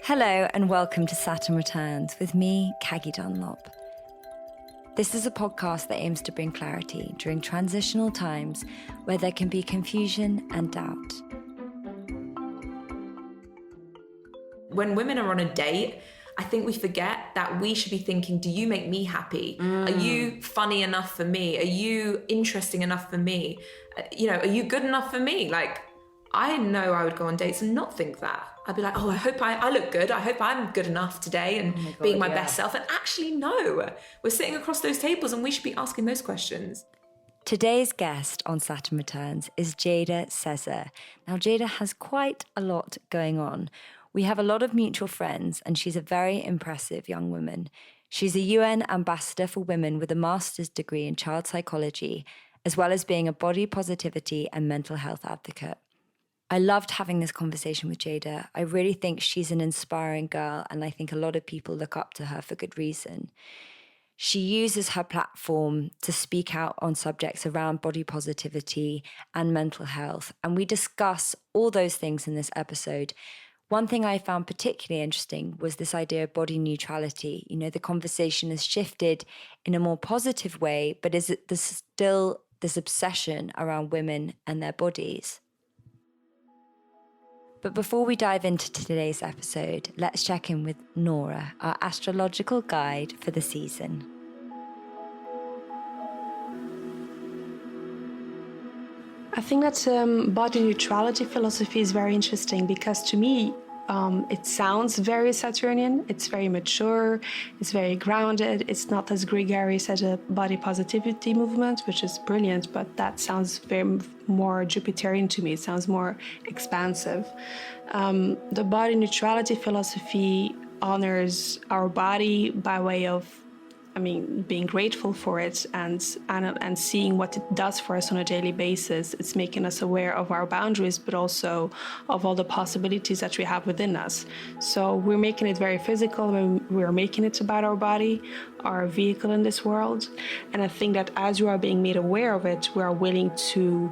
Hello and welcome to Saturn Returns with me, Caggie Dunlop. This is a podcast that aims to bring clarity during transitional times where there can be confusion and doubt. When women are on a date, I think we forget that we should be thinking, do you make me happy? Are you funny enough for me? Are you interesting enough for me? Are you good enough for me? Like, I know I would go on dates and not think that. I'd be like, oh, I hope I look good. I hope I'm good enough today and being my best self. And actually, no, we're sitting across those tables and we should be asking those questions. Today's guest on Saturn Returns is Jada Sezer. Now, Jada has quite a lot going on. We have a lot of mutual friends and she's a very impressive young woman. She's a UN ambassador for women with a master's degree in child psychology, as well as being a body positivity and mental health advocate. I loved having this conversation with Jada. I really think she's an inspiring girl and I think a lot of people look up to her for good reason. She uses her platform to speak out on subjects around body positivity and mental health, and we discuss all those things in this episode. One thing I found particularly interesting was this idea of body neutrality. You know, the conversation has shifted in a more positive way, but there's still this obsession around women and their bodies. But before we dive into today's episode, let's check in with Nora, our astrological guide for the season. I think that body neutrality philosophy is very interesting because to me, it sounds very Saturnian. It's very mature, it's very grounded. It's not as gregarious as a body positivity movement, which is brilliant, but that sounds very more Jupiterian to me. It sounds more expansive. The body neutrality philosophy honors our body by way of being grateful for it and seeing what it does for us on a daily basis. It's making us aware of our boundaries, but also of all the possibilities that we have within us. So we're making it very physical. We're making it about our body, our vehicle in this world. And I think that as you are being made aware of it, we are willing to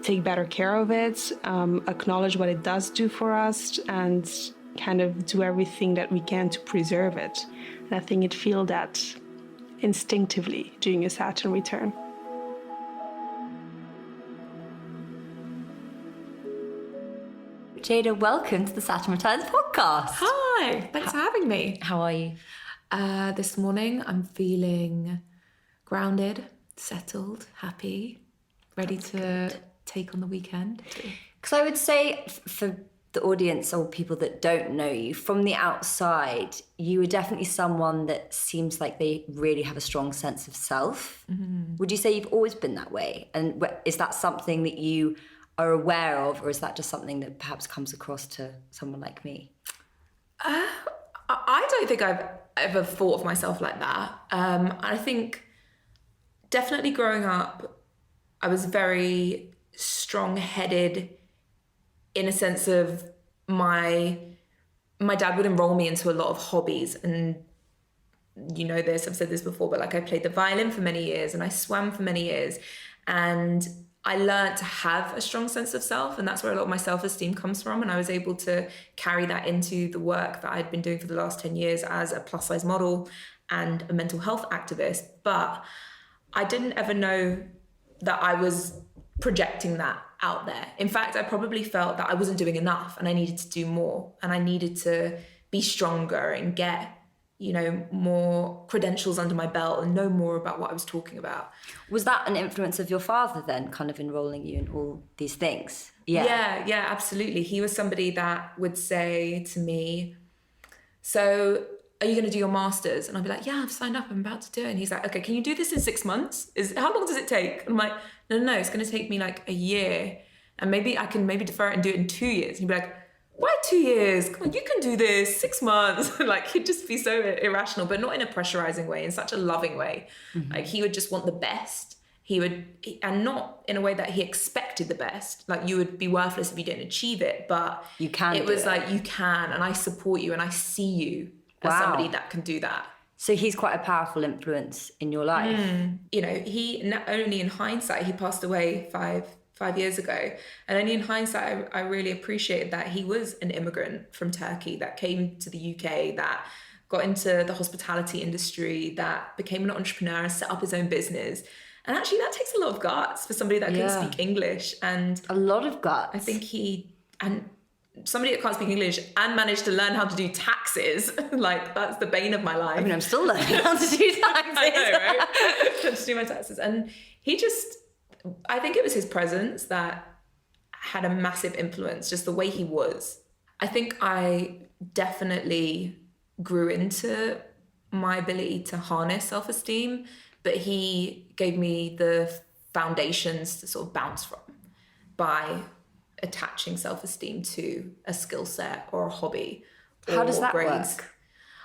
take better care of it, acknowledge what it does do for us, and kind of do everything that we can to preserve it. And I think you'd feel that instinctively during your Saturn return. Jada, welcome to the Saturn Returns podcast. Hi, thanks for having me. How are you? This morning, I'm feeling grounded, settled, happy, ready to take on the weekend. Because I would say for the audience or people that don't know you, from the outside, you are definitely someone that seems like they really have a strong sense of self. Mm-hmm. Would you say you've always been that way? And is that something that you are aware of, or is that just something that perhaps comes across to someone like me? I don't think I've ever thought of myself like that. I think definitely growing up, I was very strong-headed in a sense of my dad would enroll me into a lot of hobbies, and you know this, I've said this before, but like I played the violin for many years and I swam for many years, and I learned to have a strong sense of self, and that's where a lot of my self-esteem comes from, and I was able to carry that into the work that I'd been doing for the last 10 years as a plus-size model and a mental health activist. But I didn't ever know that I was projecting that out there. In fact, I probably felt that I wasn't doing enough and I needed to do more, and I needed to be stronger and get, more credentials under my belt and know more about what I was talking about. Was that an influence of your father then, kind of enrolling you in all these things? Yeah, absolutely. He was somebody that would say to me, so are you going to do your master's? And I'd be like, yeah, I've signed up, I'm about to do it. And he's like, okay, can you do this in 6 months? How long does it take? And I'm like, no, it's going to take me like a year. And maybe I can defer it and do it in 2 years. And he'd be like, why 2 years? Come on, you can do this, 6 months. Like, he'd just be so irrational, but not in a pressurizing way, in such a loving way. Mm-hmm. Like, he would just want the best. And not in a way that he expected the best. Like, you would be worthless if you didn't achieve it, but you can. It was like, you can, and I support you, and I see you as somebody that can do that. So he's quite a powerful influence in your life. He, not only in hindsight, he passed away five 5 years ago. And only in hindsight, I really appreciated that he was an immigrant from Turkey that came to the UK, that got into the hospitality industry, that became an entrepreneur and set up his own business. And actually that takes a lot of guts for somebody that can speak English. And a lot of guts. I think somebody that can't speak English and managed to learn how to do taxes, like that's the bane of my life. I mean, I'm still learning how to do taxes. I know, right? To do my taxes. And I think it was his presence that had a massive influence, just the way he was. I think I definitely grew into my ability to harness self-esteem, but he gave me the foundations to sort of bounce from by attaching self-esteem to a skill set or a hobby. How does that work?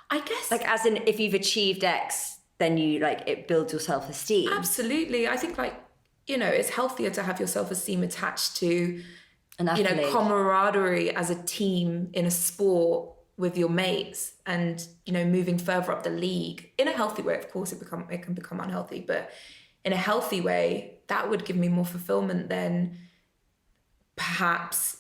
I guess, like, as in, if you've achieved X, then you it builds your self-esteem. Absolutely. I think it's healthier to have your self-esteem attached to an athlete, camaraderie as a team in a sport with your mates, and moving further up the league in a healthy way. Of course, it can become unhealthy, but in a healthy way, that would give me more fulfillment than perhaps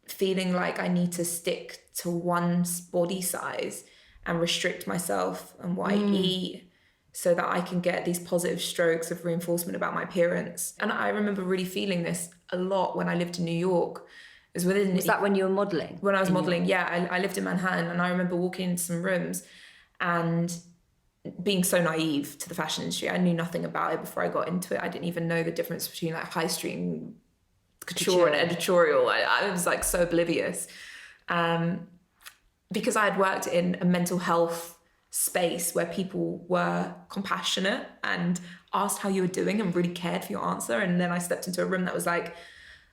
feeling like I need to stick to one body size and restrict myself and what I eat so that I can get these positive strokes of reinforcement about my appearance. And I remember really feeling this a lot when I lived in New York. Was that when you were modelling? When I was modelling, yeah. I lived in Manhattan, and I remember walking into some rooms and being so naive to the fashion industry. I knew nothing about it before I got into it. I didn't even know the difference between like high street and couture and editorial. I was like so oblivious. Because I had worked in a mental health space where people were compassionate and asked how you were doing and really cared for your answer. And then I stepped into a room that was like,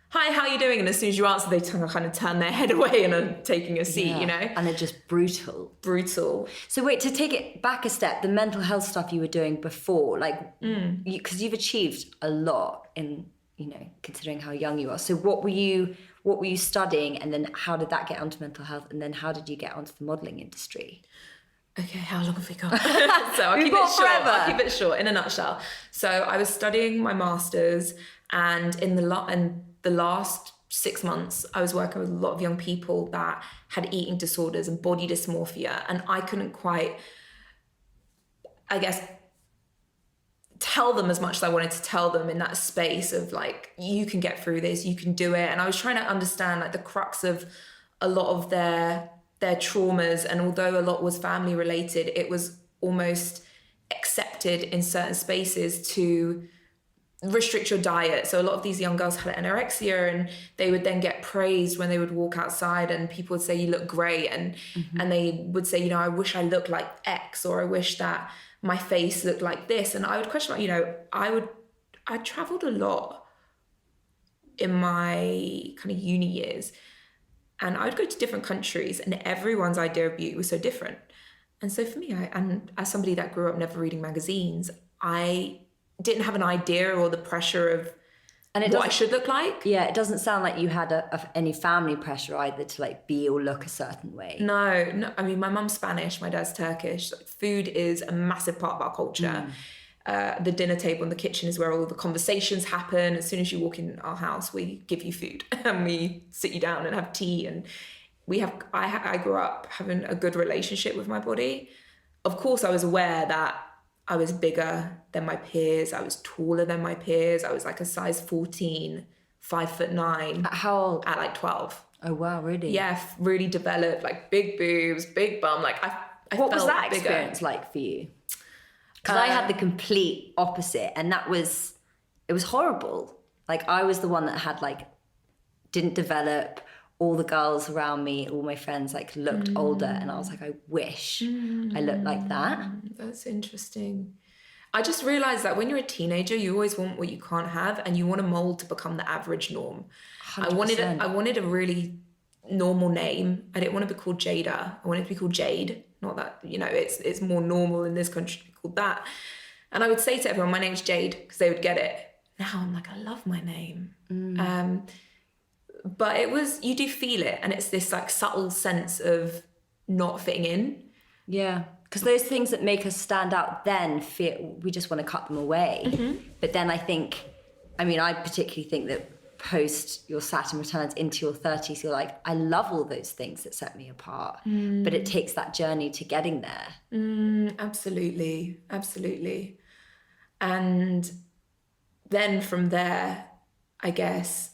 hi, how are you doing? And as soon as you answer, they kind of turn their head away and are taking a seat, And they're just brutal. So wait, to take it back a step, the mental health stuff you were doing before, because you've achieved a lot in, considering how young you are. So what were you studying, and then how did that get onto mental health? And then how did you get onto the modelling industry? Okay, how long have we got? So I'll keep it short in a nutshell. So I was studying my master's, and in the last 6 months, I was working with a lot of young people that had eating disorders and body dysmorphia, and I couldn't quite, I guess, tell them as much as I wanted to tell them in that space of like, you can get through this, you can do it. And I was trying to understand like the crux of a lot of their traumas, and although a lot was family related, it was almost accepted in certain spaces to restrict your diet. So a lot of these young girls had anorexia, and they would then get praised when they would walk outside, and people would say, you look great. And they would say, I wish I looked like X, or I wish that my face looked like this. And I would question, I traveled a lot in my kind of uni years, and I would go to different countries, and everyone's idea of beauty was so different. And so for me, and as somebody that grew up never reading magazines, I didn't have an idea or the pressure of what I should look like. Yeah, it doesn't sound like you had any family pressure either to like be or look a certain way. No. I mean, my mum's Spanish, my dad's Turkish. Like, food is a massive part of our culture. The dinner table in the kitchen is where all the conversations happen. As soon as you walk in our house, we give you food and we sit you down and have tea. And I grew up having a good relationship with my body. Of course, I was aware that I was bigger than my peers. I was taller than my peers. I was like a size 14, 5'9". At how old? At like 12. Oh, wow, really? Yeah, really developed, like big boobs, big bum. Like I what felt was that bigger. Experience like for you? Because I had the complete opposite, and it was horrible. Like, I was the one that had didn't develop. All the girls around me, all my friends looked older, and I was like, I wish I looked like that. That's interesting. I just realized that when you're a teenager, you always want what you can't have, and you want to mold to become the average norm. 100%. I wanted a really normal name. I didn't want to be called Jada. I wanted to be called Jade. Not that, it's more normal in this country to be called that. And I would say to everyone, my name's Jade, because they would get it. Now I'm like, I love my name. But you do feel it, and it's this subtle sense of not fitting in. Yeah, because those things that make us stand out then we just want to cut them away. But then I particularly think that post your Saturn returns into your 30s, you're like, I love all those things that set me apart. But it takes that journey to getting there. Absolutely. Absolutely. And then from there, I guess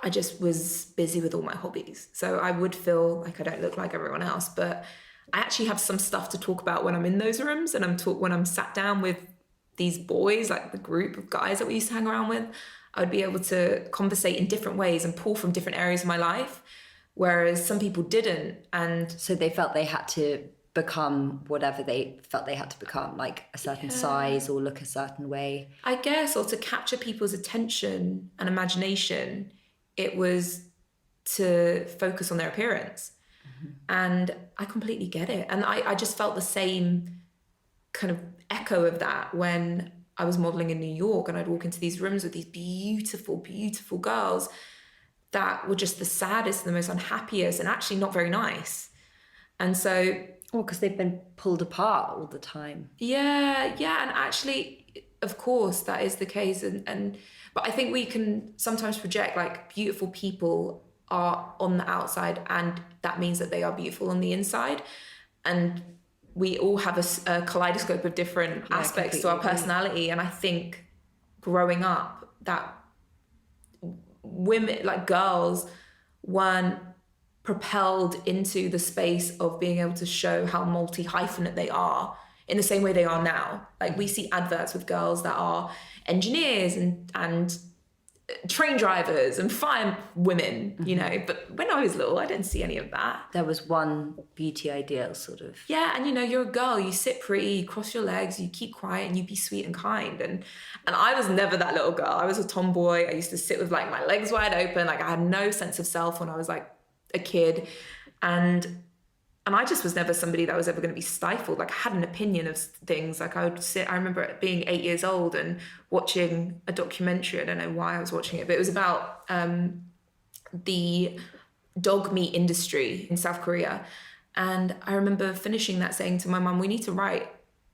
I just was busy with all my hobbies. So I would feel like I don't look like everyone else, but I actually have some stuff to talk about when I'm in those rooms, and when I'm sat down with these boys, like the group of guys that we used to hang around with. I would be able to conversate in different ways and pull from different areas of my life, whereas some people didn't. And so they felt they had to become whatever they felt they had to become, like a certain size or look a certain way. I guess, or to capture people's attention and imagination, it was to focus on their appearance. And I completely get it. And I just felt the same kind of echo of that when I was modeling in New York, and I'd walk into these rooms with these beautiful, beautiful girls that were just the saddest and the most unhappiest and actually not very nice. And so... Well, because they've been pulled apart all the time. Yeah. And actually, of course, that is the case. But I think we can sometimes project like beautiful people are on the outside, and that means that they are beautiful on the inside. And we all have a kaleidoscope of different aspects to our personality. And I think growing up, that women, like girls, weren't propelled into the space of being able to show how multi-hyphenate they are in the same way they are now. Like we see adverts with girls that are engineers and train drivers and fire women, you know, but when I was little, I didn't see any of that. There was one beauty ideal, sort of. Yeah, and you know, you're a girl, you sit pretty, you cross your legs, you keep quiet, and you be sweet and kind. And I was never that little girl. I was a tomboy. I used to sit with like my legs wide open. Like I had no sense of self when I was like a kid. And I just was never somebody that was ever going to be stifled. Like I had an opinion of things. Like I remember being 8 years old and watching a documentary. I don't know why I was watching it, but it was about the dog meat industry in South Korea. And I remember finishing that saying to my mum, we need to write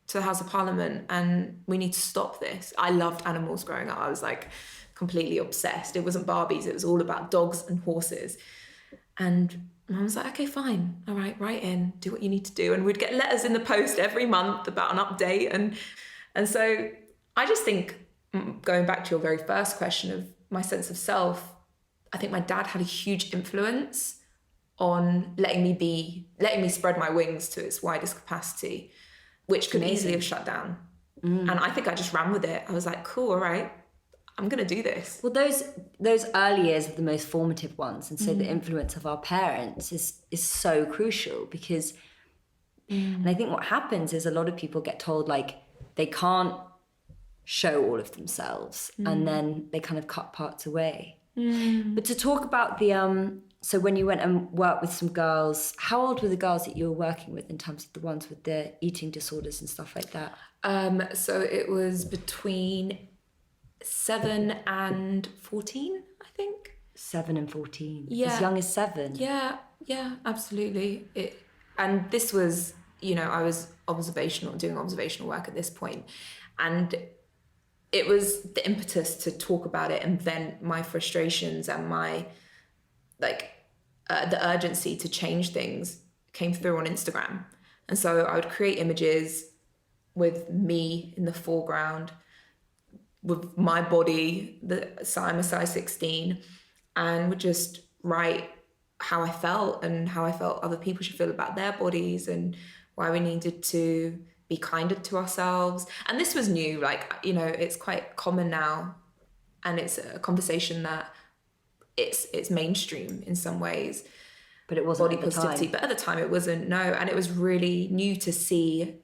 to the House of Parliament and we need to stop this. I loved animals growing up. I was like completely obsessed. It wasn't Barbies. It was all about dogs and horses. And Mum was like, okay, fine. All right, write in, do what you need to do. And we'd get letters in the post every month about an update. And so I just think, going back to your very first question of my sense of self, I think my dad had a huge influence on letting me spread my wings to its widest capacity, which could easily have shut down. And I think I just ran with it. I was like, cool, all right, I'm going to do this. Well, those early years are the most formative ones. And so the influence of our parents is so crucial because, and I think what happens is a lot of people get told like they can't show all of themselves and then they kind of cut parts away. But to talk about so when you went and worked with some girls, how old were the girls that you were working with in terms of the ones with the eating disorders and stuff like that? So it was between 7 and 14, I think. 7 and 14. Yeah. As young as 7. Yeah, absolutely. And this was, you know, I was doing observational work at this point. And it was the impetus to talk about it and vent my frustrations and my, the urgency to change things came through on Instagram. And so I would create images with me in the foreground, with my body, I'm a size 16, and would just write how I felt and how I felt other people should feel about their bodies and why we needed to be kinder to ourselves. And this was new, like, you know, it's quite common now, and it's a conversation that it's mainstream in some ways. But it wasn't body at the positivity. time. But at the time it wasn't, no. And it was really new to see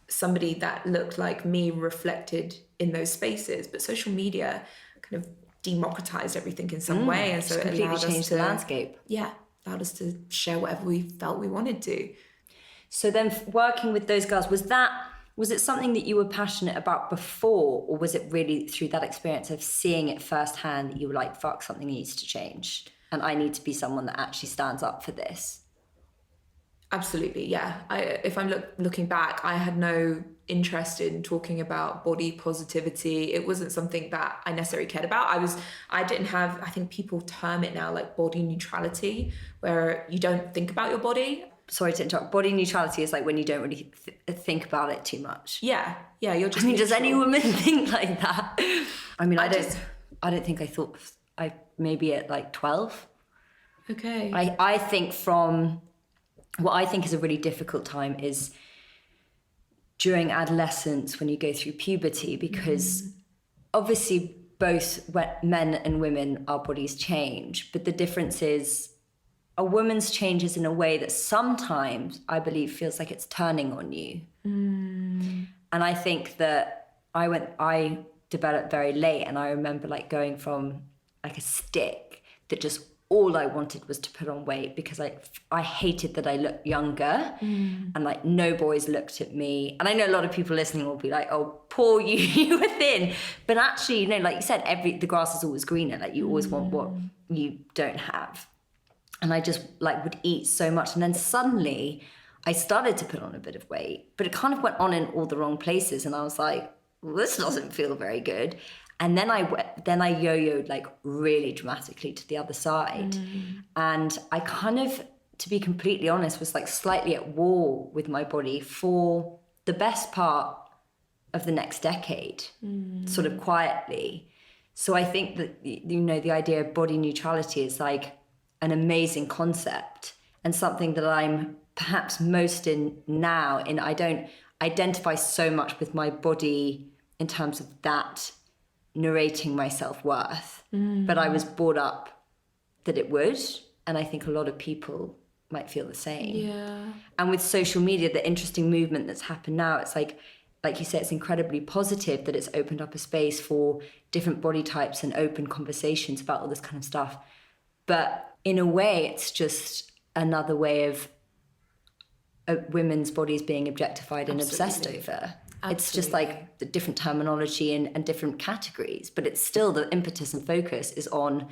somebody that looked like me reflected in those spaces. But social media kind of democratized everything in some way, and so it completely allowed changed us the landscape. Yeah, allowed us to share whatever we felt we wanted to. So then working with those girls, was it something that you were passionate about before, or was it really through that experience of seeing it firsthand that you were like, fuck, something needs to change and I need to be someone that actually stands up for this? Absolutely, yeah. If I'm looking back, I had no interest in talking about body positivity. It wasn't something that I necessarily cared about. I didn't have, I think people term it now like body neutrality, where you don't think about your body. Sorry to interrupt. Body neutrality is like when you don't really think about it too much. Yeah, you're just. I mean, does neutral. any woman think like that? I mean, I don't think I thought. I maybe at like 12. Okay. I think from what I think is a really difficult time is during adolescence when you go through puberty, because obviously both men and women, our bodies change, but the difference is a woman's changes in a way that sometimes I believe feels like it's turning on you. And I think that I developed very late, and I remember like going from like a stick that just all I wanted was to put on weight because I hated that I looked younger and like no boys looked at me. And I know a lot of people listening will be like, oh, poor you, you were thin. But actually, you know, like you said, the grass is always greener. Like you always want what you don't have. And I just like would eat so much. And then suddenly I started to put on a bit of weight, but it kind of went on in all the wrong places. And I was like, well, this doesn't feel very good. And then I yo-yoed like really dramatically to the other side. And I kind of, to be completely honest, was like slightly at war with my body for the best part of the next decade, sort of quietly. So I think that, you know, the idea of body neutrality is like an amazing concept and something that I'm perhaps most in now. And I don't identify so much with my body in terms of that narrating my self-worth, but I was brought up that it would, and I think a lot of people might feel the same. Yeah. And with social media, the interesting movement that's happened now, it's like you said, it's incredibly positive that it's opened up a space for different body types and open conversations about all this kind of stuff. But in a way, it's just another way of women's bodies being objectified and obsessed over. It's just like the different terminology and different categories, but it's still the impetus and focus is on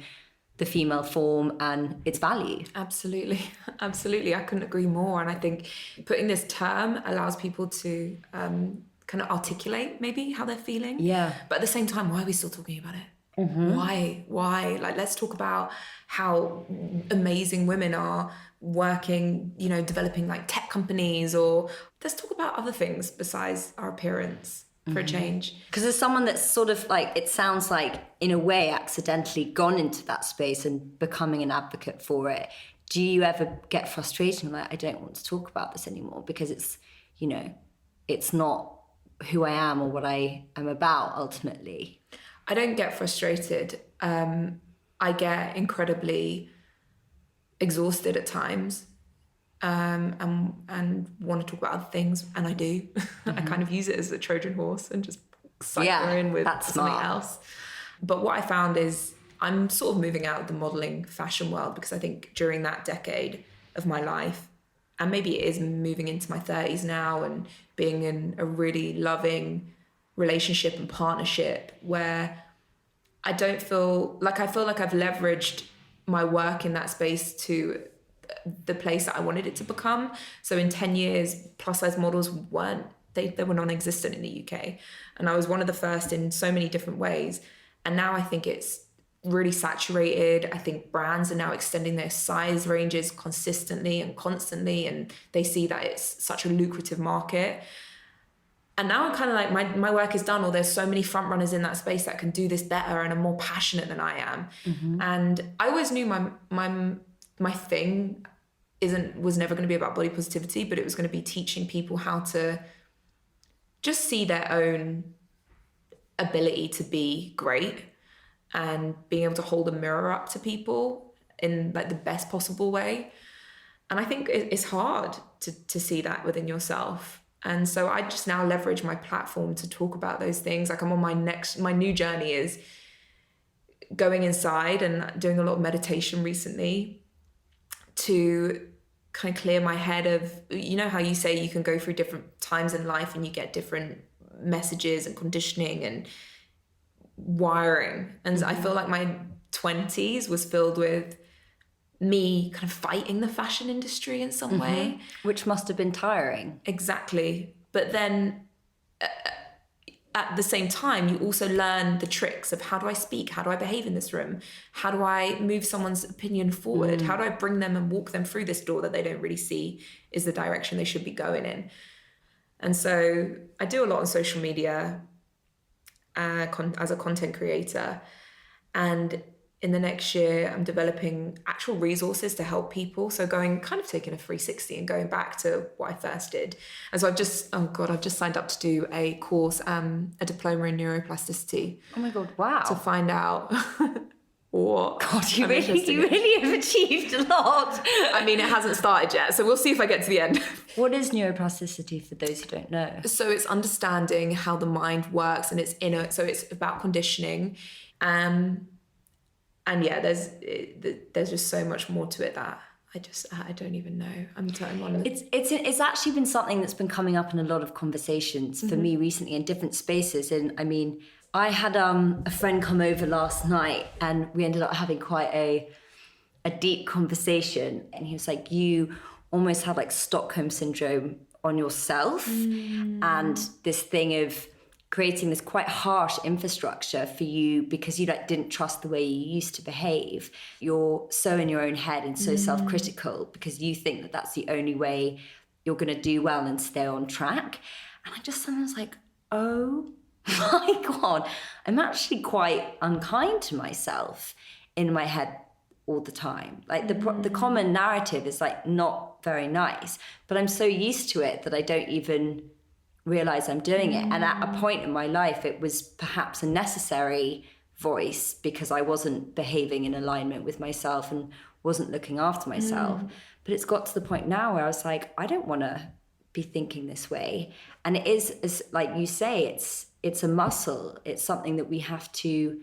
the female form and its value. Absolutely. I couldn't agree more. And I think putting this term allows people to kind of articulate maybe how they're feeling. Yeah. But at the same time, why are we still talking about it? Why? Like, let's talk about how amazing women are working, you know, developing like tech companies, or let's talk about other things besides our appearance for a change. Because as someone that's sort of like, it sounds like in a way accidentally gone into that space and becoming an advocate for it, do you ever get frustrated like, I don't want to talk about this anymore because it's, you know, it's not who I am or what I am about ultimately? I don't get frustrated. I get incredibly exhausted at times, and want to talk about other things, and I do. I kind of use it as a Trojan horse and just cycle in with something else. But what I found is I'm sort of moving out of the modelling fashion world, because I think during that decade of my life, and maybe it is moving into my 30s now and being in a really loving relationship and partnership where I feel like I've leveraged my work in that space to the place that I wanted it to become. So in 10 years, plus size models they were non-existent in the UK. And I was one of the first in so many different ways. And now I think it's really saturated. I think brands are now extending their size ranges consistently and constantly, and they see that it's such a lucrative market. And now I'm kind of like, my work is done, or there's so many front runners in that space that can do this better and are more passionate than I am. And I always knew my thing was never going to be about body positivity, but it was going to be teaching people how to just see their own ability to be great and being able to hold a mirror up to people in like the best possible way. And I think it's hard to see that within yourself. And so I just now leverage my platform to talk about those things. Like I'm on my new journey is going inside and doing a lot of meditation recently to kind of clear my head of, you know how you say you can go through different times in life and you get different messages and conditioning and wiring. And I feel like my 20s was filled with me kind of fighting the fashion industry in some way. Which must have been tiring. Exactly. But then at the same time, you also learn the tricks of how do I speak? How do I behave in this room? How do I move someone's opinion forward? How do I bring them and walk them through this door that they don't really see is the direction they should be going in? And so I do a lot on social media as a content creator. And in the next year, I'm developing actual resources to help people. So taking a 360 and going back to what I first did. And so I've just signed up to do a course, a diploma in neuroplasticity. Oh my God, wow. To find out what. God, you really have achieved a lot. I mean, it hasn't started yet, so we'll see if I get to the end. What is neuroplasticity for those who don't know? So it's understanding how the mind works, and so it's about conditioning. And yeah, there's just so much more to it that I don't even know. I'm on. It's actually been something that's been coming up in a lot of conversations for me recently in different spaces. And I mean, I had a friend come over last night, and we ended up having quite a deep conversation. And he was like, "You almost have like Stockholm syndrome on yourself, and this thing of creating this quite harsh infrastructure for you because you didn't trust the way you used to behave. You're so in your own head and so self-critical because you think that that's the only way you're going to do well and stay on track." And I just sometimes like, oh my God, I'm actually quite unkind to myself in my head all the time. Like the common narrative is like not very nice, but I'm so used to it that I don't even realize I'm doing it. And at a point in my life, it was perhaps a necessary voice because I wasn't behaving in alignment with myself and wasn't looking after myself. But it's got to the point now where I was like, I don't want to be thinking this way. And it is, like you say, it's a muscle. It's something that we have to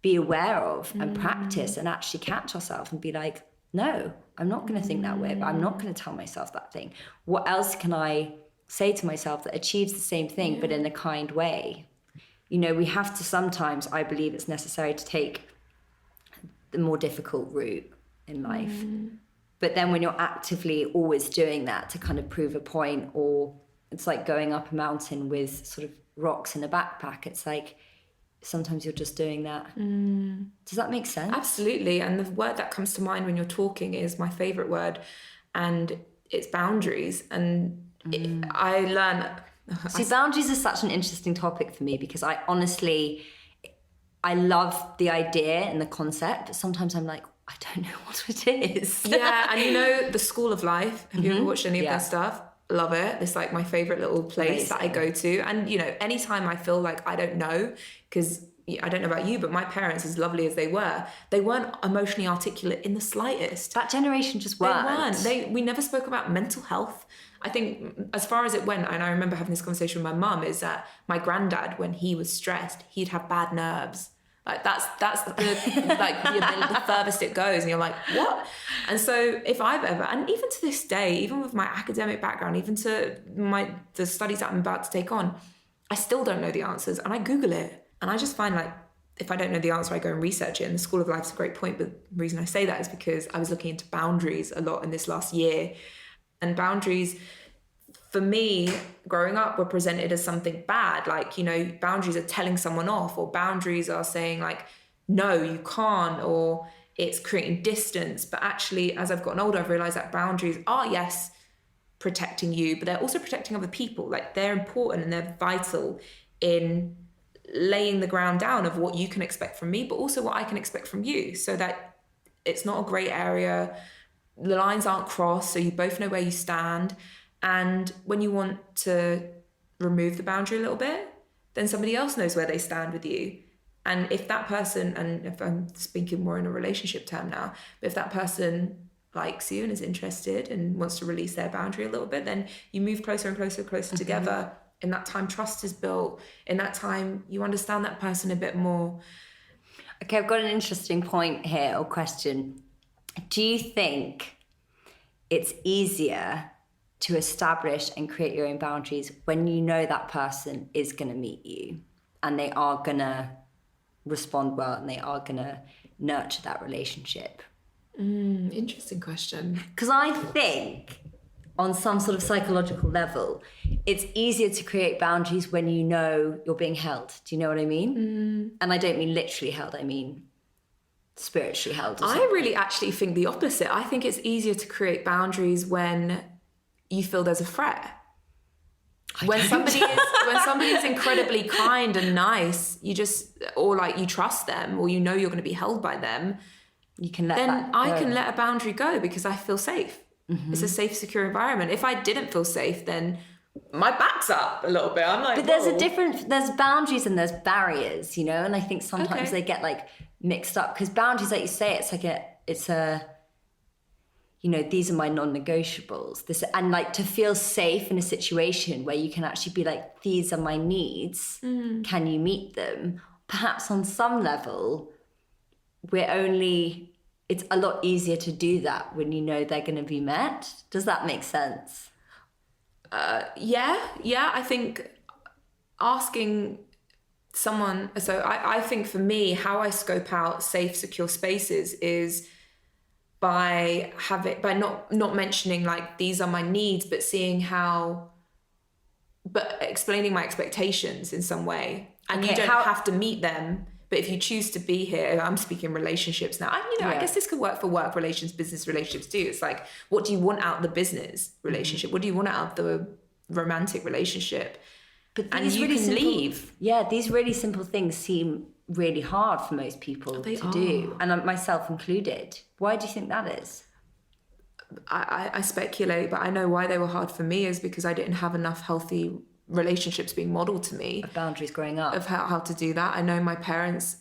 be aware of and practice and actually catch ourselves and be like, no, I'm not going to think that way, but I'm not going to tell myself that thing. What else can I say to myself that achieves the same thing, but in a kind way? You know, we have to sometimes, I believe it's necessary to take the more difficult route in life. But then when you're actively always doing that to kind of prove a point, or it's like going up a mountain with sort of rocks in a backpack, it's like sometimes you're just doing that. Does that make sense? Absolutely. And the word that comes to mind when you're talking is my favorite word, and it's boundaries. And I learn. See, boundaries is such an interesting topic for me because I love the idea and the concept, but sometimes I'm like, I don't know what it is. Yeah, and you know, the School of Life, have you ever watched any of their stuff? Love it. It's like my favorite little place that I go to. And, you know, anytime I feel like I don't know, because I don't know about you, but my parents, as lovely as they weren't emotionally articulate in the slightest. That generation just weren't. We never spoke about mental health. I think as far as it went, and I remember having this conversation with my mum, is that my granddad, when he was stressed, he'd have bad nerves. Like that's the furthest it goes, and you're like, what? And so if I've ever, and even to this day, even with my academic background, even to the studies that I'm about to take on, I still don't know the answers, and I Google it, and I just find like if I don't know the answer, I go and research it. And the School of Life is a great point, but the reason I say that is because I was looking into boundaries a lot in this last year, and boundaries, for me, growing up, were presented as something bad. Like, you know, boundaries are telling someone off, or boundaries are saying like, no, you can't, or it's creating distance. But actually, as I've gotten older, I've realized that boundaries are, yes, protecting you, but they're also protecting other people. Like, they're important and they're vital in laying the ground down of what you can expect from me, but also what I can expect from you, so that it's not a grey area. The lines aren't crossed, so you both know where you stand. And when you want to remove the boundary a little bit, then somebody else knows where they stand with you. And if that person, and if I'm speaking more in a relationship term now, but if that person likes you and is interested and wants to release their boundary a little bit, then you move closer and closer and closer together. In that time, trust is built. In that time, you understand that person a bit more. Okay, I've got an interesting point here, or question. Do you think it's easier to establish and create your own boundaries when you know that person is going to meet you and they are going to respond well and they are going to nurture that relationship? Interesting question. Because I think on some sort of psychological level, it's easier to create boundaries when you know you're being held. Do you know what I mean? And I don't mean literally held, I mean spiritually held. I really actually think the opposite. I think it's easier to create boundaries when you feel there's a threat. When somebody's incredibly kind and nice, you trust them, or you know you're going to be held by them, you can let then that go. I can let a boundary go because I feel safe. It's a safe, secure environment. If I didn't feel safe, then my back's up a little bit. I'm like, but there's boundaries and there's barriers, you know, and I think sometimes they get like mixed up, because boundaries, like you say, it's a you know, these are my non-negotiables. And like to feel safe in a situation where you can actually be like, these are my needs. Can you meet them? Perhaps on some level, it's a lot easier to do that when you know they're going to be met. Does that make sense? Yeah. I think asking someone, so I think for me, how I scope out safe, secure spaces is by not mentioning like these are my needs, but explaining my expectations in some way. And you don't have to meet them, but if you choose to be here, I'm speaking relationships now. I guess this could work for work relations, business relationships too. It's like, what do you want out of the business relationship? What do you want out of the romantic relationship? And you can leave. Yeah, these really simple things seem really hard for most people to do, and myself included. Why do you think that is? I speculate, but I know why they were hard for me is because I didn't have enough healthy relationships being modeled to me. Of boundaries growing up. Of how to do that. I know my parents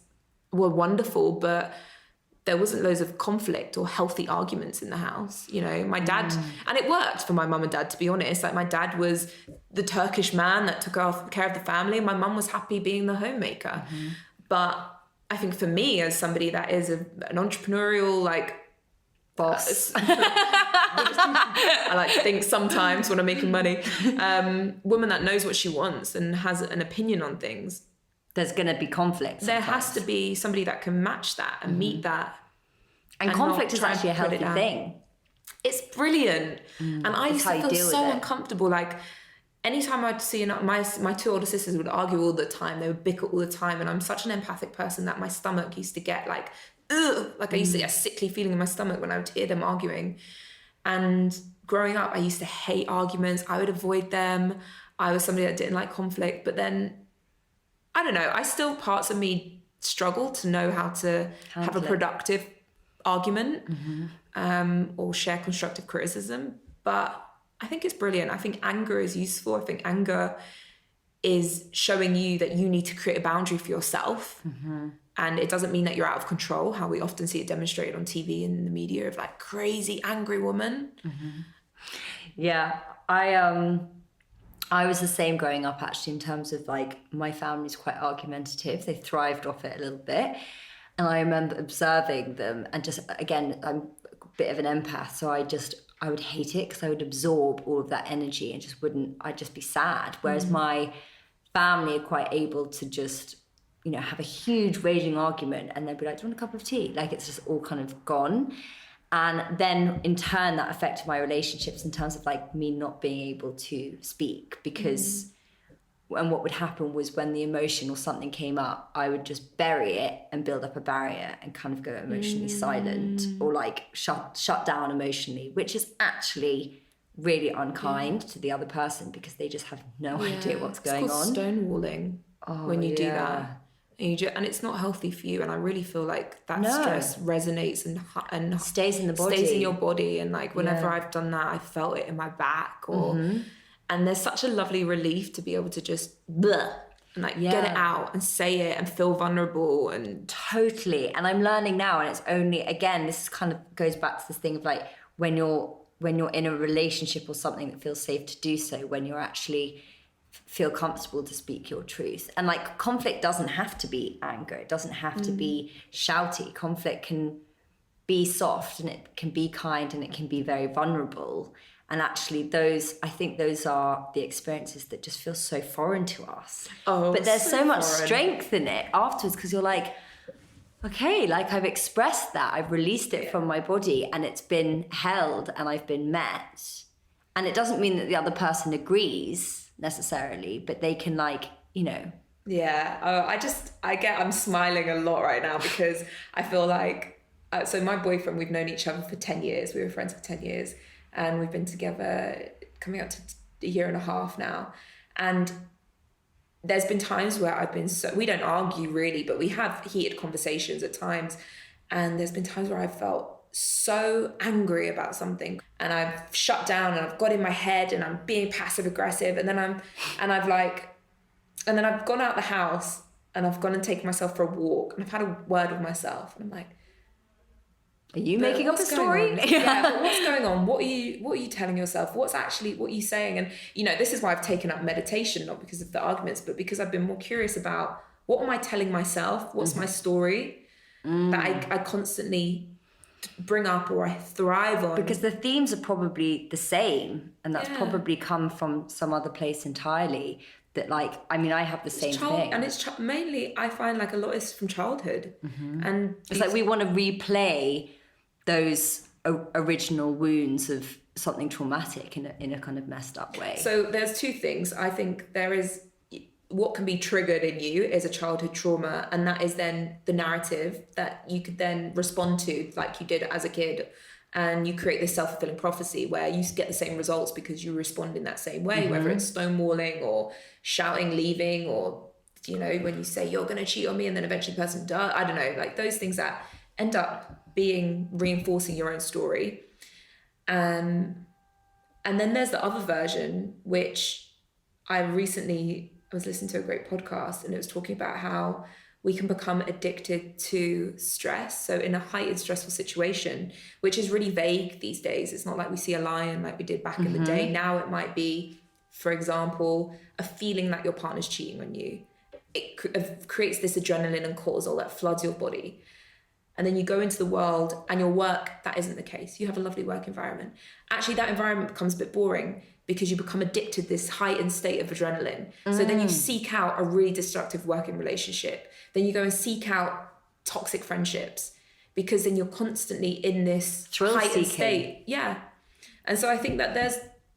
were wonderful, but there wasn't loads of conflict or healthy arguments in the house. You know, my dad, and it worked for my mum and dad, to be honest. Like my dad was the Turkish man that took care of the family. My mum was happy being the homemaker. But I think for me, as somebody that is an entrepreneurial, like, boss, I like to think sometimes when I'm making money, woman that knows what she wants and has an opinion on things, there's going to be conflict. There has to be somebody that can match that and meet that. And conflict is actually a healthy thing. It's brilliant. And I used to feel so uncomfortable. Like, anytime I'd see my two older sisters would argue all the time, they would bicker all the time, and I'm such an empathic person that my stomach used to get like, ugh, like I used to get a sickly feeling in my stomach when I would hear them arguing. And growing up, I used to hate arguments. I would avoid them. I was somebody that didn't like conflict. But then, I don't know, parts of me struggle to know how to have a productive argument or share constructive criticism. But I think it's brilliant. I think anger is useful. I think anger is showing you that you need to create a boundary for yourself. And it doesn't mean that you're out of control, how we often see it demonstrated on TV and in the media of like crazy angry woman. Yeah, I was the same growing up actually, in terms of like my family's quite argumentative. They thrived off it a little bit. And I remember observing them and just, again, I'm a bit of an empath, so I would hate it because I would absorb all of that energy and I'd just be sad. Whereas my family are quite able to just, you know, have a huge raging argument and they'd be like, do you want a cup of tea? Like it's just all kind of gone. And then in turn that affected my relationships in terms of like me not being able to speak because and what would happen was when the emotion or something came up, I would just bury it and build up a barrier and kind of go emotionally silent or like shut down emotionally, which is actually really unkind to the other person because they just have no idea what's going on. It's called stonewalling when you do that. And it's not healthy for you. And I really feel like that stress resonates and stays in the body. Stays in your body. And like whenever I've done that, I felt it in my back and there's such a lovely relief to be able to just and like get it out and say it and feel vulnerable and totally. And I'm learning now, and it's only, again, this kind of goes back to this thing of like when you're in a relationship or something that feels safe to do so, when you're actually feel comfortable to speak your truth. And like conflict doesn't have to be anger, it doesn't have to be shouty. Conflict can be soft and it can be kind and it can be very vulnerable. And actually I think those are the experiences that just feel so foreign to us. But there's so much strength in it afterwards because you're like, okay, like I've expressed that, I've released it from my body and it's been held and I've been met. And it doesn't mean that the other person agrees necessarily, but they can Yeah, I'm smiling a lot right now because I feel like, so my boyfriend, we've known each other for 10 years. We were friends for 10 years and we've been together coming up to a year and a half now. And there's been times where we don't argue really, but we have heated conversations at times. And there's been times where I've felt so angry about something and I've shut down and I've got in my head and I'm being passive aggressive. And then I've gone out the house and I've gone and taken myself for a walk and I've had a word with myself and I'm like, are you making up a story? Yeah, but what's going on? What are you telling yourself? What are you saying? And this is why I've taken up meditation, not because of the arguments, but because I've been more curious about what am I telling myself? What's my story that I constantly bring up or I thrive on? Because the themes are probably the same and that's probably come from some other place entirely. That I have the same thing. And it's mainly, I find like a lot is from childhood. And it's like we want to replay those original wounds of something traumatic in a kind of messed up way. So there's two things. I think there is what can be triggered in you is a childhood trauma, and that is then the narrative that you could then respond to like you did as a kid. And you create this self-fulfilling prophecy where you get the same results because you respond in that same way, whether it's stonewalling or shouting, leaving, or, when you say you're going to cheat on me and then eventually the person does, I don't know, like those things that end up reinforcing your own story. And then there's the other version, which I was listening to a great podcast and it was talking about how we can become addicted to stress. So in a heightened stressful situation, which is really vague these days, it's not like we see a lion like we did back in the day. Now it might be, for example, a feeling that your partner's cheating on you. It creates this adrenaline and cortisol that floods your body. And then you go into the world and your work, that isn't the case. You have a lovely work environment. Actually, that environment becomes a bit boring because you become addicted to this heightened state of adrenaline. So then you seek out a really destructive working relationship. Then you go and seek out toxic friendships because then you're constantly in this heightened state. Yeah. And so I think that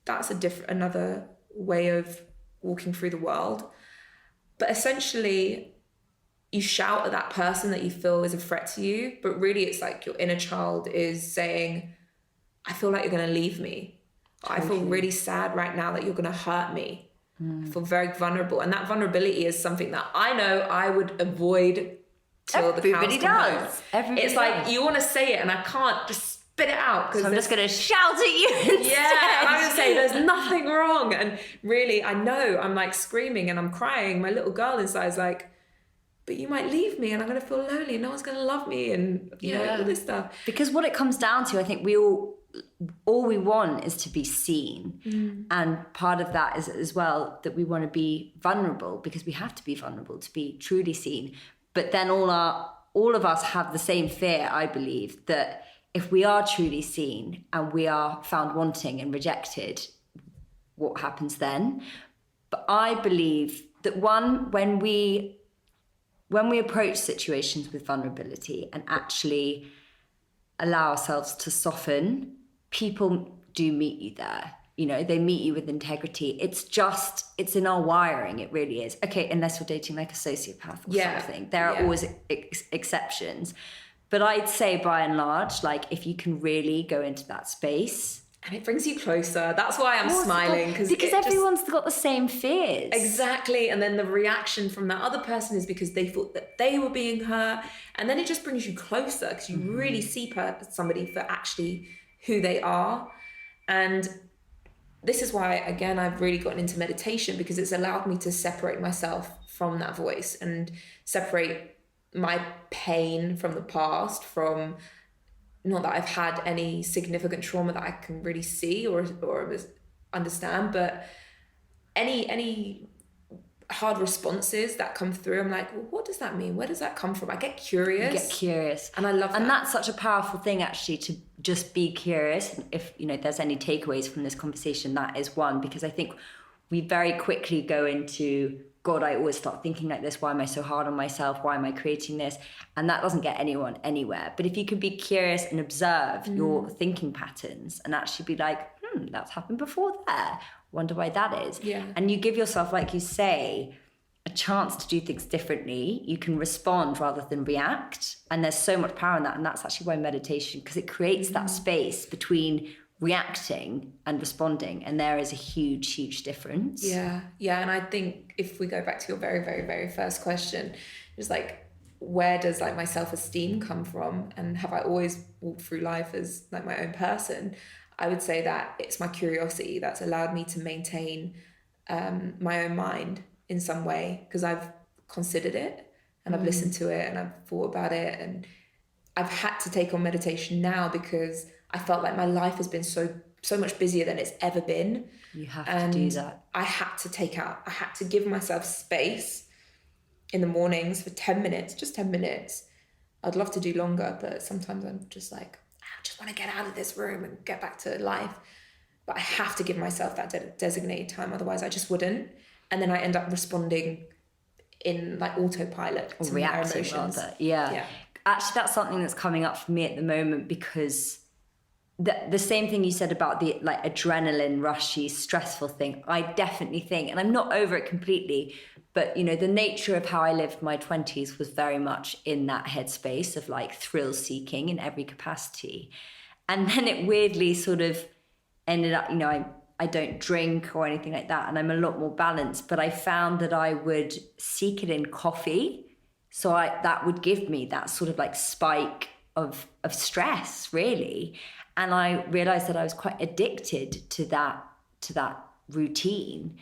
that's another way of walking through the world. But essentially, you shout at that person that you feel is a threat to you, but really it's like your inner child is saying, I feel like you're going to leave me. Totally. I feel really sad right now that you're going to hurt me. I feel very vulnerable. And that vulnerability is something that I know I would avoid till the cows come home. Everybody it's like, you want to say it and I can't just spit it out. So I'm just going to shout at you instead. Yeah, I'm going to say there's nothing wrong. And really, I know I'm like screaming and I'm crying. My little girl inside is like, but you might leave me and I'm going to feel lonely and no one's going to love me and you know all this stuff. Because what it comes down to, I think all we want is to be seen. And part of that is as well that we want to be vulnerable because we have to be vulnerable to be truly seen. But then all of us have the same fear, I believe, that if we are truly seen and we are found wanting and rejected, what happens then? But I believe that when we approach situations with vulnerability and actually allow ourselves to soften, people do meet you there. You know, they meet you with integrity. It's in our wiring. It really is. Okay, unless you're dating like a sociopath or something. There are always exceptions. But I'd say by and large, like if you can really go into that space. And it brings you closer. That's why I'm smiling. Because everyone's got the same fears. Exactly. And then the reaction from that other person is because they thought that they were being hurt. And then it just brings you closer because you really see somebody for actually who they are. And this is why, again, I've really gotten into meditation because it's allowed me to separate myself from that voice and separate my pain from the past, from not that I've had any significant trauma that I can really see or understand, but any hard responses that come through, I'm like, well, what does that mean? Where does that come from? I get curious. You get curious. And I love that. And that's such a powerful thing, actually, to just be curious. If, there's any takeaways from this conversation, that is one, because I think we very quickly go into God, I always start thinking like this. Why am I so hard on myself? Why am I creating this? And that doesn't get anyone anywhere. But if you can be curious and observe your thinking patterns and actually be like, that's happened before there. Wonder why that is. Yeah. And you give yourself, like you say, a chance to do things differently. You can respond rather than react. And there's so much power in that. And that's actually why meditation, because it creates that space between reacting and responding. And there is a huge, huge difference. Yeah. Yeah. And I think if we go back to your very, very, very first question, it's like, where does like my self-esteem come from? And have I always walked through life as like my own person? I would say that it's my curiosity that's allowed me to maintain my own mind in some way, because I've considered it and I've listened to it and I've thought about it, and I've had to take on meditation now because I felt like my life has been so much busier than it's ever been. You have to do that. I had to give myself space in the mornings for 10 minutes, just 10 minutes. I'd love to do longer, but sometimes I'm just like, I just want to get out of this room and get back to life. But I have to give myself that designated time, otherwise I just wouldn't. And then I end up responding in like autopilot to my emotions. Rather. Yeah. Actually, that's something that's coming up for me at the moment, because the same thing you said about the like adrenaline rushy, stressful thing, I definitely think, and I'm not over it completely, but you know, the nature of how I lived my 20s was very much in that headspace of like thrill seeking in every capacity. And then it weirdly sort of ended up, you know, I don't drink or anything like that, and I'm a lot more balanced, but I found that I would seek it in coffee. So that would give me that sort of like spike of stress, really. And I realized that I was quite addicted to that routine.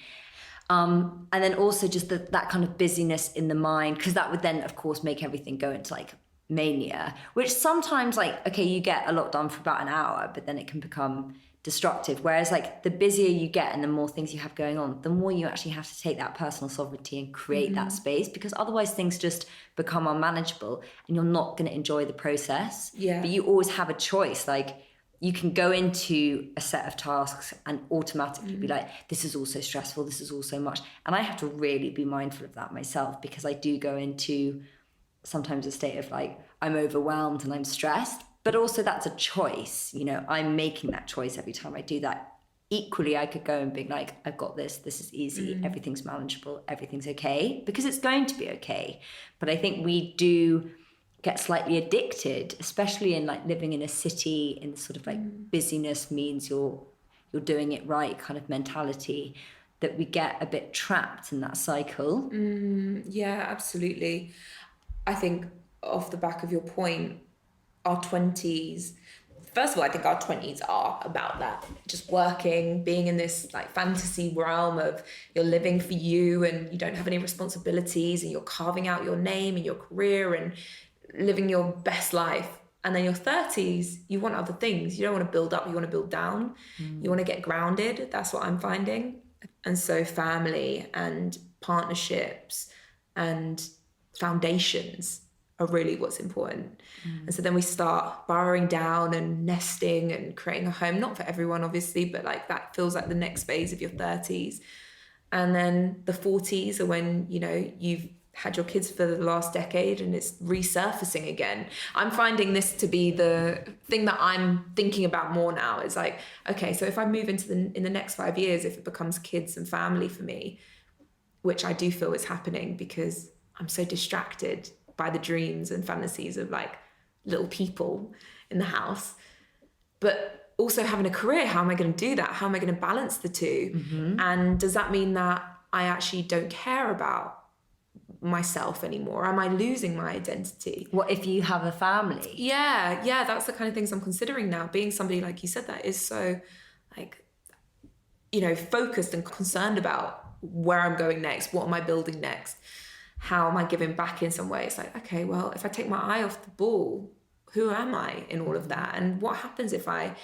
And then also just that kind of busyness in the mind, because that would then, of course, make everything go into like mania, which sometimes like, okay, you get a lot done for about an hour, but then it can become destructive. Whereas like the busier you get and the more things you have going on, the more you actually have to take that personal sovereignty and create that space, because otherwise things just become unmanageable and you're not going to enjoy the process. Yeah. But you always have a choice. Like you can go into a set of tasks and automatically be like, this is also stressful, this is also much. And I have to really be mindful of that myself, because I do go into sometimes a state of like, I'm overwhelmed and I'm stressed. But also that's a choice, you know, I'm making that choice every time I do that. Equally, I could go and be like, I've got this is easy, everything's manageable, everything's okay, because it's going to be okay. But I think we do get slightly addicted, especially in like living in a city, in sort of like busyness means you're doing it right kind of mentality, that we get a bit trapped in that cycle. Yeah, absolutely. I think off the back of your point, our 20s, first of all, I think our 20s are about that, just working, being in this like fantasy realm of you're living for you and you don't have any responsibilities and you're carving out your name and your career and living your best life. And then your 30s, you want other things. You don't want to build up, you want to build down. You want to get grounded. That's what I'm finding. And so family and partnerships and foundations are really what's important. And so then we start burrowing down and nesting and creating a home, not for everyone obviously, but like that feels like the next phase of your 30s. And then the 40s are when, you know, you've had your kids for the last decade and it's resurfacing again. I'm finding this to be the thing that I'm thinking about more now. Is like, okay, so if I move into in the next 5 years, if it becomes kids and family for me, which I do feel is happening because I'm so distracted by the dreams and fantasies of like little people in the house, but also having a career, how am I going to do that? How am I going to balance the two? And does that mean that I actually don't care about myself anymore? Am I losing my identity? What if you have a family? Yeah, that's the kind of things I'm considering now. Being somebody, like you said, that is so like, you know, focused and concerned about where I'm going next, what am I building next, how am I giving back in some way? It's like, okay, well, if I take my eye off the ball, who am I in all of that? And what happens if I,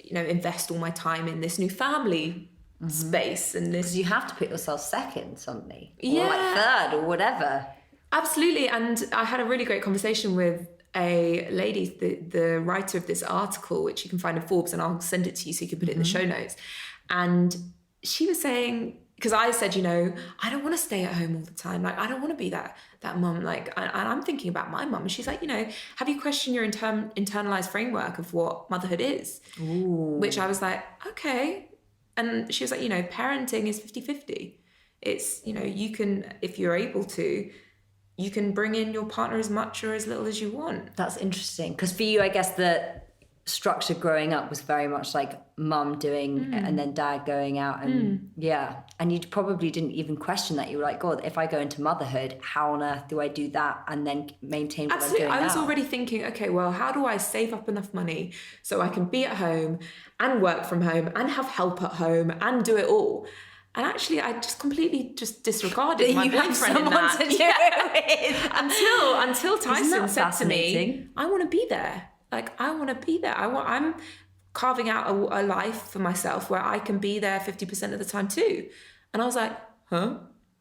you know, invest all my time in this new family space and this? Because you have to put yourself second suddenly, or Yeah. like third or whatever. Absolutely. And I had a really great conversation with a lady, the writer of this article, which you can find in Forbes, and I'll send it to you so you can put it in the show notes. And she was saying, because I said, you know, I don't want to stay at home all the time. Like, I don't want to be that mum. Like, and I'm thinking about my mum. And she's like, you know, have you questioned your internalized framework of what motherhood is? Ooh. Which I was like, okay. And she was like, you know, parenting is 50-50. It's, you know, you can, if you're able to, you can bring in your partner as much or as little as you want. That's interesting. Because for you, I guess the structure growing up was very much like mum doing and then dad going out, and and you probably didn't even question that. You were like, God, if I go into motherhood, how on earth do I do that and then maintain what Absolutely. I'm doing I was now? already thinking, okay, well, how do I save up enough money so I can be at home and work from home and have help at home and do it all? And actually, I just completely just disregarded my boyfriend in that. To do it with. Until Tyson that said to me, fascinating? I want to be there. Like, I want to be there. I'm carving out a life for myself where I can be there 50% of the time too. And I was like, huh?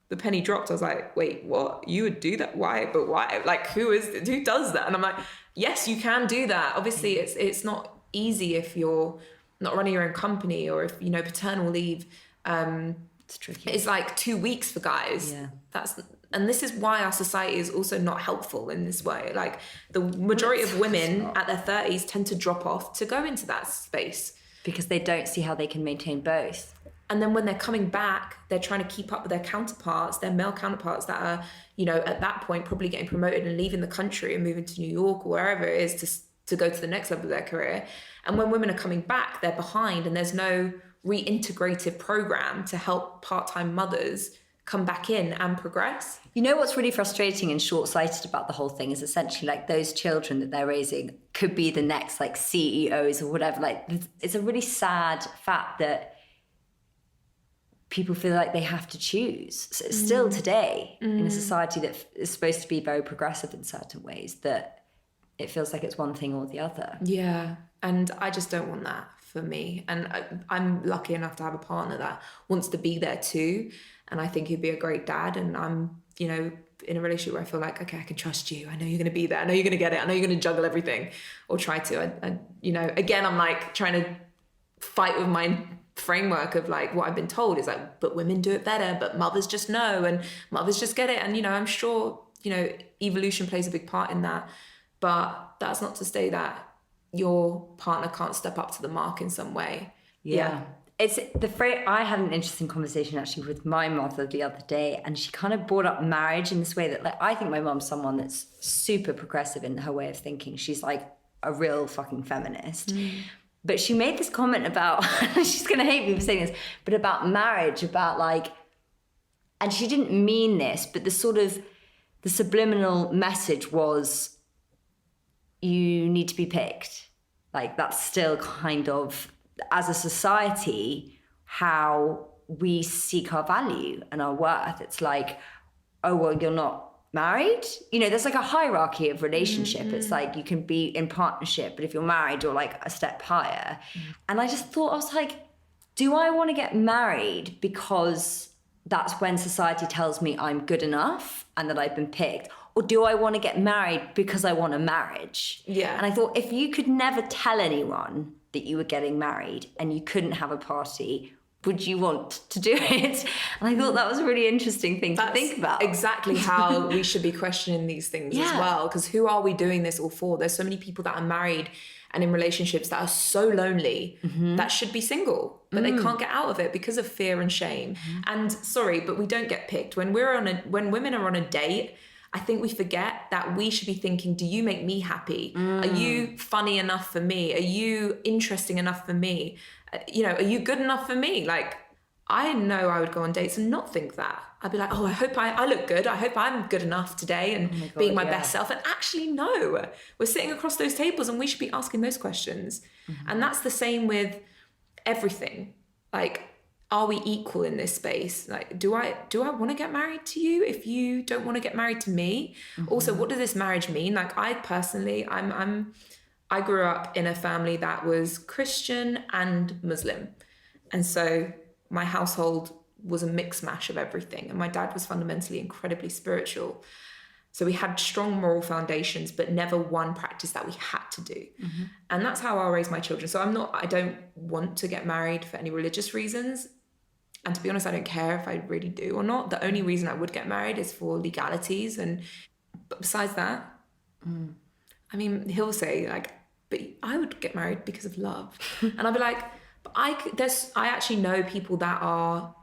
The penny dropped. I was like, wait, what? You would do that? Why? But why? Like, who does that? And I'm like, yes, you can do that. Obviously, it's not easy if you're not running your own company, or if, you know, paternal leave, It's tricky. it's like 2 weeks for guys. Yeah. And this is why our society is also not helpful in this way. Like, the majority of women at their 30s tend to drop off to go into that space. Because they don't see how they can maintain both. And then when they're coming back, they're trying to keep up with their counterparts, their male counterparts that are, you know, at that point probably getting promoted and leaving the country and moving to New York or wherever it is to go to the next level of their career. And when women are coming back, they're behind, and there's no reintegrative program to help part-time mothers come back in and progress. You know what's really frustrating and short-sighted about the whole thing is essentially like those children that they're raising could be the next like CEOs or whatever. Like, it's a really sad fact that people feel like they have to choose. So still today, in a society that is supposed to be very progressive in certain ways, that it feels like it's one thing or the other. Yeah, and I just don't want that for me. And I'm lucky enough to have a partner that wants to be there too. And I think he'd be a great dad. And I'm, you know, in a relationship where I feel like, okay, I can trust you. I know you're going to be there. I know you're going to get it. I know you're going to juggle everything, or try to. I you know, again, I'm like trying to fight with my framework of like what I've been told is like, but women do it better, but mothers just know, and mothers just get it. And, you know, I'm sure, you know, evolution plays a big part in that. But that's not to say that your partner can't step up to the mark in some way. Yeah. It's the phrase. I had an interesting conversation actually with my mother the other day, and she kind of brought up marriage in this way that, like, I think my mom's someone that's super progressive in her way of thinking. She's like a real fucking feminist. But she made this comment about, she's going to hate me for saying this, but about marriage, about like, and she didn't mean this, but the sort of, the subliminal message was, you need to be picked. Like, that's still kind of, as a society, how we seek our value and our worth. It's like, oh, well, you're not married? You know, there's like a hierarchy of relationship. It's like you can be in partnership, but if you're married, you're like a step higher. And I just thought, I was like, do I want to get married because that's when society tells me I'm good enough and that I've been picked? Or do I want to get married because I want a marriage? Yeah. And I thought, if you could never tell anyone that you were getting married and you couldn't have a party, would you want to do it? And I thought that was a really interesting thing to think about. Exactly how we should be questioning these things as well. Because who are we doing this all for? There's so many people that are married and in relationships that are so lonely that should be single, but they can't get out of it because of fear and shame. And sorry, but we don't get picked. When women are on a date, I think we forget that we should be thinking, do you make me happy? Are you funny enough for me? Are you interesting enough for me? You know, are you good enough for me? Like, I know I would go on dates and not think that. I'd be like, oh, I hope I look good. I hope I'm good enough today and being my best self. And actually, no, we're sitting across those tables and we should be asking those questions. And that's the same with everything. Like, are we equal in this space? Like, do I want to get married to you if you don't want to get married to me? Also, what does this marriage mean? Like, I personally, I grew up in a family that was Christian and Muslim. And so my household was a mix mash of everything. And my dad was fundamentally incredibly spiritual. So we had strong moral foundations, but never one practice that we had to do. And that's how I'll raise my children. So I don't want to get married for any religious reasons. And to be honest, I don't care if I really do or not. The only reason I would get married is for legalities. But besides that, I mean, he'll say like, but I would get married because of love. And I'll be like, but I actually know people that are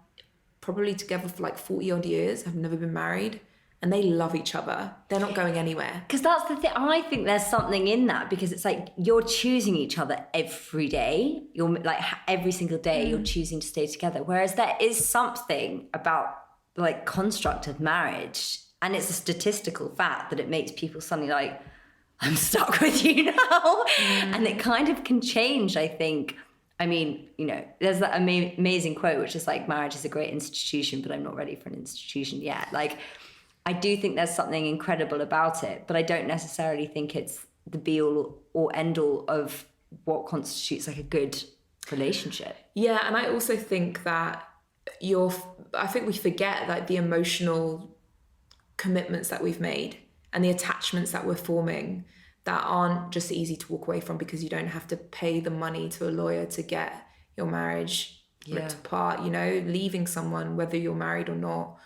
probably together for like 40 odd years, have never been married, and they love each other. They're not going anywhere. Because that's the thing. I think there's something in that, because it's like you're choosing each other every day. You're like every single day you're choosing to stay together. Whereas there is something about like construct of marriage, and it's a statistical fact that it makes people suddenly like, I'm stuck with you now. And it kind of can change, I think. I mean, you know, there's that amazing quote, which is like, marriage is a great institution, but I'm not ready for an institution yet. Like, I do think there's something incredible about it, but I don't necessarily think it's the be all or end all of what constitutes like a good relationship. Yeah, and I also think that I think we forget like the emotional commitments that we've made and the attachments that we're forming that aren't just easy to walk away from, because you don't have to pay the money to a lawyer to get your marriage ripped apart, you know, leaving someone, whether you're married or not,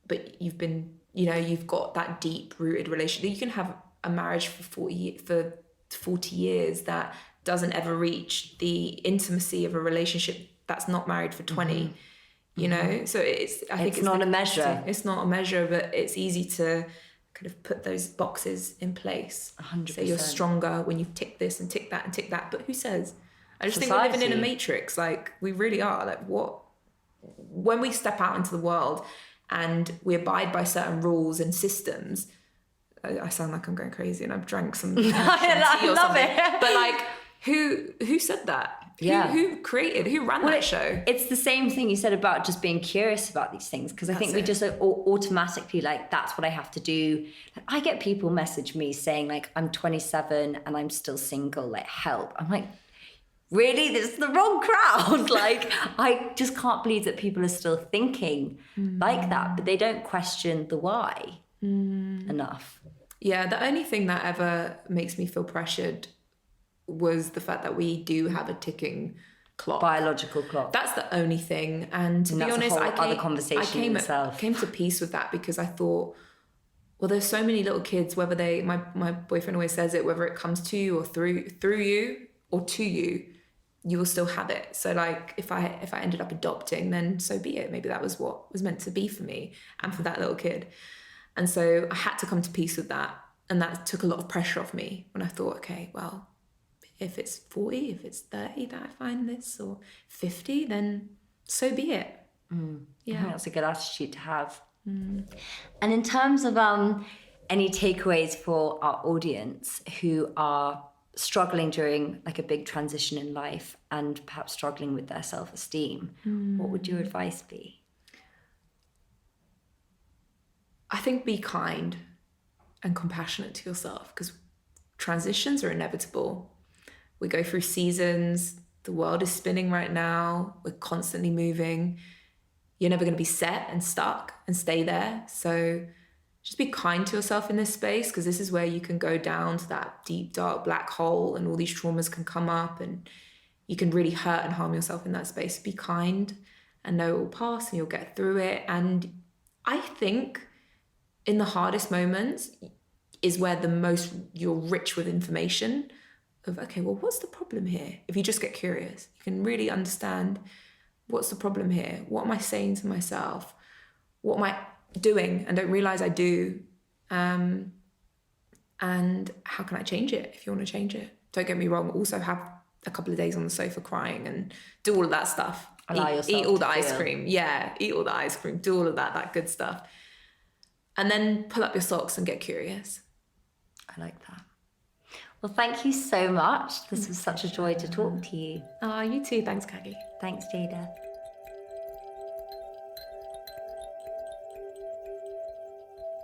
but you've been, you know, you've got that deep rooted relationship. You can have a marriage for 40 years that doesn't ever reach the intimacy of a relationship that's not married for 20, you know? So I think it's not a measure. It's not a measure, but it's easy to kind of put those boxes in place. 100%. So you're stronger when you tick this and tick that and tick that. But who says? I just think we're living in a matrix. Like, we really are. Like, when we step out into the world and we abide by certain rules and systems, I sound like I'm going crazy and I've drank some tea I love it. But like, who said that? Yeah. Who ran that show? It's the same thing you said about just being curious about these things, because I think we just automatically like, that's what I have to do. Like, I get people message me saying like, I'm 27 and I'm still single, like, help. I'm like, really? This is the wrong crowd. Like, I just can't believe that people are still thinking like that, but they don't question the why enough. Yeah, the only thing that ever makes me feel pressured was the fact that we do have a ticking clock. Biological clock. That's the only thing. And to be honest, I came to peace with that, because I thought, well, there's so many little kids, whether my boyfriend always says it, whether it comes to you or through you or to you, you will still have it. So like, if I ended up adopting, then so be it. Maybe that was what was meant to be for me and for that little kid. And so I had to come to peace with that. And that took a lot of pressure off me when I thought, okay, well, if it's 40, if it's 30 that I find this, or 50, then so be it. Yeah, I think that's a good attitude to have. And in terms of any takeaways for our audience who are struggling during like a big transition in life and perhaps struggling with their self-esteem, what would your advice be? I think be kind and compassionate to yourself, because transitions are inevitable. We go through seasons. The world is spinning right now. We're constantly moving. You're never going to be set and stuck and stay there. So just be kind to yourself in this space, because this is where you can go down to that deep, dark black hole, and all these traumas can come up and you can really hurt and harm yourself in that space. Be kind and know it will pass and you'll get through it. And I think in the hardest moments is where you're rich with information of, okay, well, what's the problem here? If you just get curious, you can really understand, what's the problem here? What am I saying to myself? What am I doing and don't realize I do? And how can I change it if you want to change it? Don't get me wrong, also have a couple of days on the sofa crying and do all of that stuff. Eat all the ice cream. Yeah, eat all the ice cream, do all of that good stuff. And then pull up your socks and get curious. I like that. Well, thank you so much. This was such a joy to talk to you. Oh, you too. Thanks, Caggie. Thanks, Jada.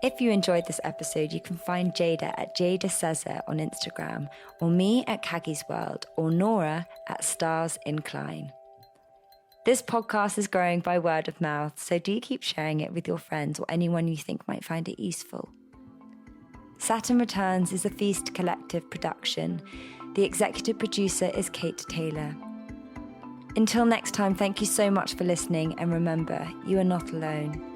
If you enjoyed this episode, you can find Jada at Jada Sezer on Instagram, or me at Caggie's World, or Nora at Stars Incline. This podcast is growing by word of mouth, so do keep sharing it with your friends or anyone you think might find it useful. Saturn Returns is a Feast Collective production. The executive producer is Kate Taylor. Until next time, thank you so much for listening, and remember, you are not alone.